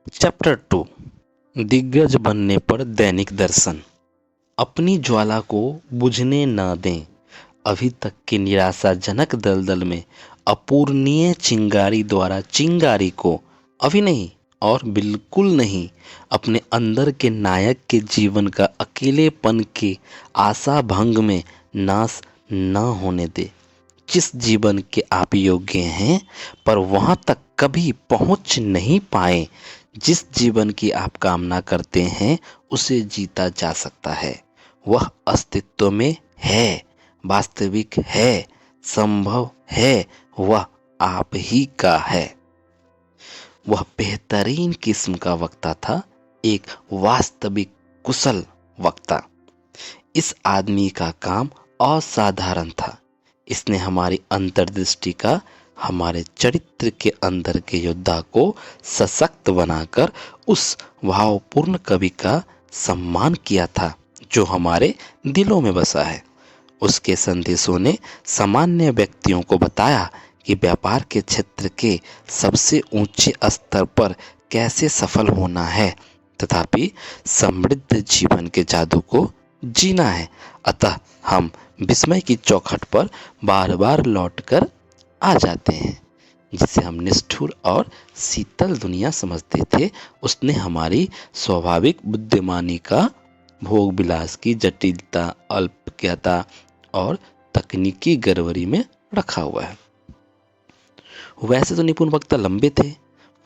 Chapter 2 दिग्गज बनने पर दैनिक दर्शन। अपनी ज्वाला को बुझने न दें। अभी तक के निराशाजनक दलदल में अपूर्णीय चिंगारी द्वारा चिंगारी को अभी नहीं और बिल्कुल नहीं अपने अंदर के नायक के जीवन का अकेलेपन के आशा भंग में नाश न होने दे। जिस जीवन के आप योग्य हैं पर वहां तक कभी पहुंच नहीं पाए, जिस जीवन की आप कामना करते हैं उसे जीता जा सकता है। वह अस्तित्व में है, वास्तविक है, संभव है, वह आप ही का है। वह बेहतरीन किस्म का वक्ता था, एक वास्तविक कुशल वक्ता। इस आदमी का काम असाधारण था। इसने हमारी अंतर्दृष्टि का, हमारे चरित्र के अंदर के योद्धा को सशक्त बनाकर उस भावपूर्ण कवि का सम्मान किया था जो हमारे दिलों में बसा है। उसके संदेशों ने सामान्य व्यक्तियों को बताया कि व्यापार के क्षेत्र के सबसे ऊंचे स्तर पर कैसे सफल होना है, तथापि समृद्ध जीवन के जादू को जीना है। अतः हम विस्मय की चौखट पर बार बार लौटकर आ जाते हैं। जिसे हम निष्ठुर और शीतल दुनिया समझते थे, उसने हमारी स्वाभाविक बुद्धिमानी का भोग विलास की जटिलता, अल्पज्ञता और तकनीकी गड़बड़ी में रखा हुआ है। वैसे तो निपुण वक्ता लंबे थे,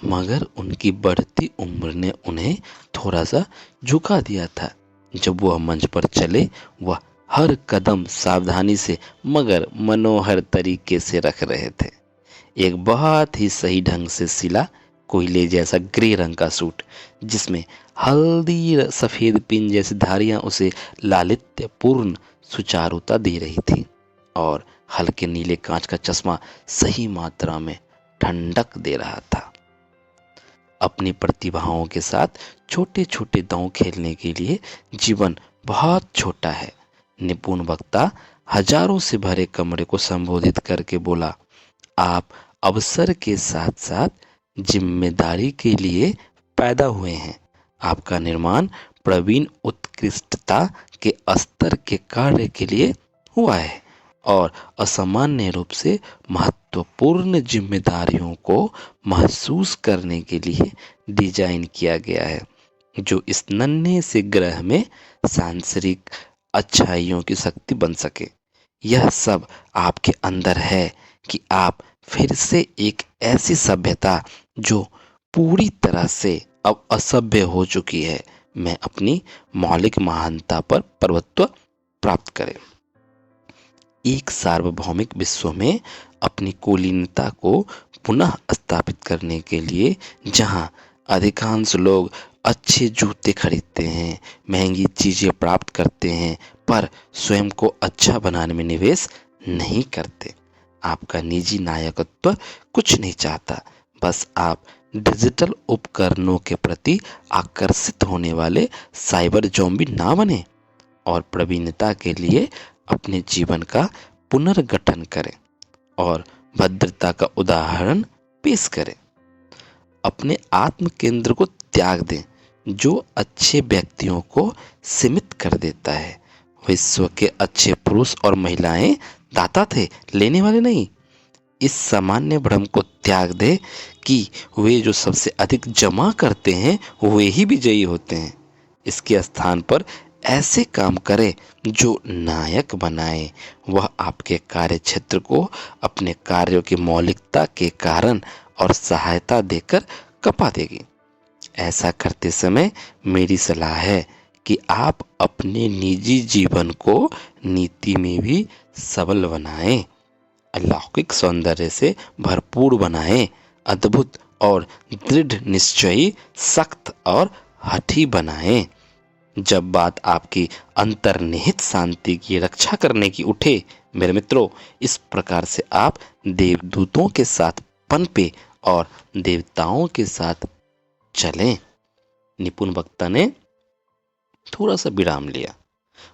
मगर उनकी बढ़ती उम्र ने उन्हें थोड़ा सा झुका दिया था। जब वह मंच पर चले, वह हर कदम सावधानी से मगर मनोहर तरीके से रख रहे थे। एक बहुत ही सही ढंग से सिला कोयले जैसा ग्रे रंग का सूट, जिसमें हल्दी सफेद पिन जैसी धारियां उसे लालित्यपूर्ण सुचारुता दे रही थी, और हल्के नीले कांच का चश्मा सही मात्रा में ठंडक दे रहा था। अपनी प्रतिभाओं के साथ छोटे छोटे दांव खेलने के लिए जीवन बहुत छोटा है। निपुण वक्ता हजारों से भरे कमरे को संबोधित करके बोला, आप अवसर के साथ साथ जिम्मेदारी के लिए पैदा हुए हैं। आपका निर्माण प्रवीण उत्कृष्टता के स्तर के कार्य के लिए हुआ है और असामान्य रूप से महत्वपूर्ण जिम्मेदारियों को महसूस करने के लिए डिजाइन किया गया है, जो इस नन्हे से ग्रह में सांसारिक अच्छाइयों की शक्ति बन सके। यह सब आपके अंदर है कि आप फिर से एक ऐसी सभ्यता जो पूरी तरह से अब असभ्य हो चुकी है, में अपनी मौलिक महानता पर प्रभुत्व प्राप्त करें। एक सार्वभौमिक विश्व में अपनी कुलीनता को पुनः स्थापित करने के लिए, जहां अधिकांश लोग अच्छे जूते खरीदते हैं, महंगी चीजें प्राप्त करते हैं, पर स्वयं को अच्छा बनाने में निवेश नहीं करते। आपका निजी नायकत्व कुछ नहीं चाहता, बस आप डिजिटल उपकरणों के प्रति आकर्षित होने वाले साइबर ज़ॉम्बी ना बने, और प्रवीणता के लिए अपने जीवन का पुनर्गठन करें और भद्रता का उदाहरण पेश करें। अपने आत्म केंद्र को त्याग दें, जो अच्छे व्यक्तियों को सीमित कर देता है। विश्व के अच्छे पुरुष और महिलाएं दाता थे, लेने वाले नहीं। इस सामान्य भ्रम को त्याग दे कि वे जो सबसे अधिक जमा करते हैं वे ही विजयी होते हैं। इसके स्थान पर ऐसे काम करें जो नायक बनाए। वह आपके कार्य क्षेत्र को अपने कार्यों की मौलिकता के कारण और सहायता देकर कपा देगी। ऐसा करते समय मेरी सलाह है कि आप अपने निजी जीवन को नीति में भी सबल बनाएं, अलौकिक सौंदर्य से भरपूर बनाएं, अद्भुत और दृढ़ निश्चयी, सख्त और हठी बनाएं। जब बात आपकी अंतर्निहित शांति की रक्षा करने की उठे, मेरे मित्रों, इस प्रकार से आप देवदूतों के साथ पनपे और देवताओं के साथ चलें। निपुण वक्ता ने थोड़ा सा विराम लिया।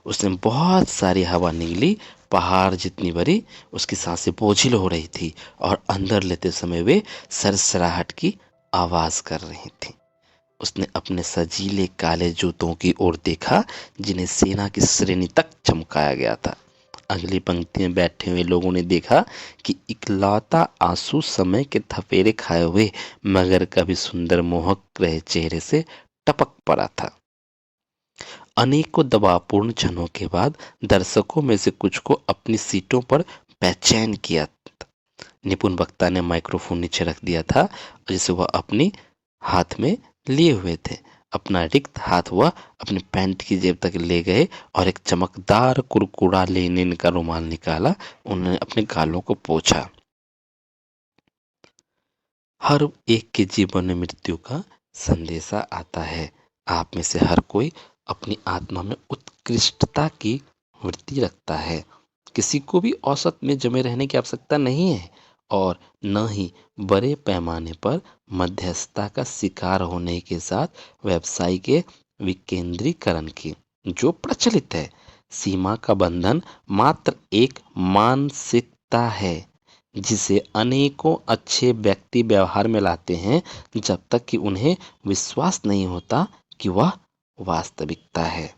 उसने बहुत सारी हवा निगली, पहाड़ जितनी भरी। उसकी सांसें बोझिल हो रही थी और अंदर लेते समय वे सरसराहट की आवाज कर रही थी। उसने अपने सजीले काले जूतों की ओर देखा जिन्हें सेना की श्रेणी तक चमकाया गया था। अगली पंक्ति में बैठे हुए लोगों ने देखा कि इकलौता आंसू समय के थपेड़े खाए हुए मगर कभी सुंदर मोहक रहे चेहरे से टपक पड़ा था। अनेकों दबावपूर्ण क्षणों के बाद दर्शकों में से कुछ को अपनी सीटों पर बेचैन किया। निपुण वक्ता ने माइक्रोफोन नीचे रख दिया था जिसे वह अपनी हाथ में लिए हुए थे। अपना रिक्त हाथ वह अपनी पैंट की जेब तक ले गए और एक चमकदार कुरकुरा लेनिन का रुमाल निकाला। उन्होंने अपने गालों को पोंछा। हर एक के जीवन में मृत्यु का संदेशा आता है। आप में से हर कोई अपनी आत्मा में उत्कृष्टता की वृत्ति रखता है। किसी को भी औसत में जमे रहने की आवश्यकता नहीं है और न ही बड़े पैमाने पर मध्यस्थता का शिकार होने के साथ व्यवसाय के विकेंद्रीकरण की जो प्रचलित है। सीमा का बंधन मात्र एक मानसिकता है जिसे अनेकों अच्छे व्यक्ति व्यवहार में लाते हैं जब तक कि उन्हें विश्वास नहीं होता कि वह वास्तविकता है।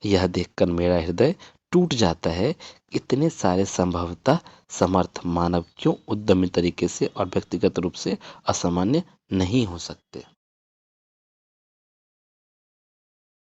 यह देखकर मेरा हृदय टूट जाता है। इतने सारे संभवतः समर्थ मानव क्यों उद्यमी तरीके से और व्यक्तिगत रूप से असामान्य नहीं हो सकते।